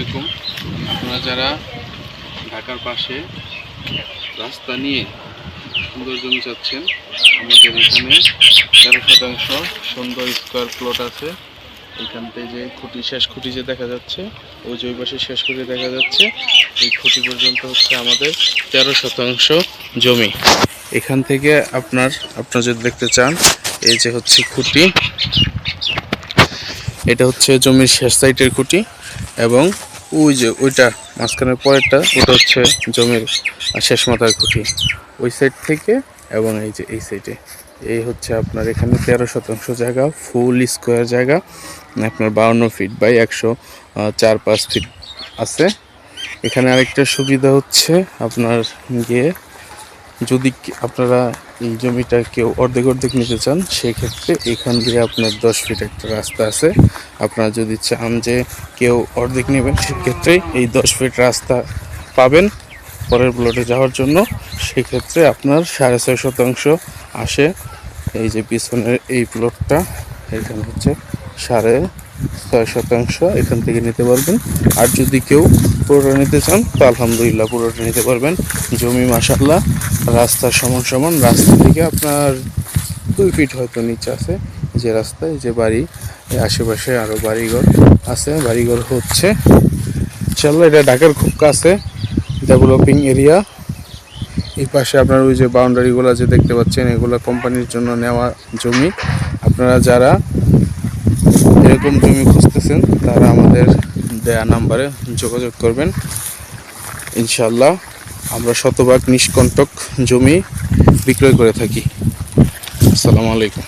আলাইকুম। আপনারা যারা ঢাকার পাশে রাস্তা নিয়ে সুন্দর জমি চাচ্ছেন, আমাদের এখানে 13% সুন্দর স্কোয়ার প্লট আছে। এখান থেকে যে খুঁটি শেষ খুঁটি যে দেখা যাচ্ছে, ওই যে ওই পাশে শেষ খুঁটি দেখা যাচ্ছে, এই খুঁটি পর্যন্ত হচ্ছে আমাদের 13% জমি। এখান থেকে আপনারা যদি দেখতে চান, এই যে হচ্ছে খুঁটি, এটা হচ্ছে জমির শেষ সাইডের খুঁটি, এবং ওই যে ওইটা মাঝখানের পরেরটা, ওটা হচ্ছে জমির শেষ মাথার খুঁটি ওই সাইড থেকে। এবং এই যে এই সাইডে এই হচ্ছে আপনার এখানে 13% জায়গা, ফুল স্কোয়ার জায়গা, আপনার 52 ফিট বাই 104-5 ফিট আছে। এখানে আরেকটা সুবিধা হচ্ছে আপনার গিয়ে যদি আপনারা এই জমিটা কেউ অর্ধেক নিতে চান, সেক্ষেত্রে এখান দিয়ে আপনার 10 ফিট একটা রাস্তা আছে। আপনারা যদি চান যে কেউ অর্ধেক নেবেন, সেক্ষেত্রে এই 10 ফিট রাস্তা পাবেন পরের প্লটে যাওয়ার জন্য। সেক্ষেত্রে আপনার 6.5% আসে। এই যে পিছনের এই প্লটটা, এখানে হচ্ছে 6.5%, এখান থেকে নিতে পারবেন। আর যদি কেউ পুরোটা নিতে চান, তো আলহামদুলিল্লাহ পুরোটা নিতে পারবেন। জমি মাশাআল্লাহ রাস্তার সমান, রাস্তা থেকে আপনার 2 ফিট হয়তো নিচে আছে যে রাস্তায় যে বাড়ি, আশেপাশে আরও বাড়িঘর আছে। বাড়িঘর হচ্ছে ইনশাআল্লাহ এটা ঢাকার খুব কাছে, ডেভেলপিং এরিয়া। এই পাশে আপনার ওই যে বাউন্ডারিগুলো যে দেখতে পাচ্ছেন, এগুলো কোম্পানির জন্য নেওয়া জমি। আপনারা যারা এরকম জমি খুঁজতেছেন, তারা আমাদের দেয়া নাম্বারে যোগাযোগ করবেন। ইনশাআল্লাহ আমরা শতভাগ নিষ্কণ্টক জমি বিক্রয় করে থাকি। আসসালামু আলাইকুম।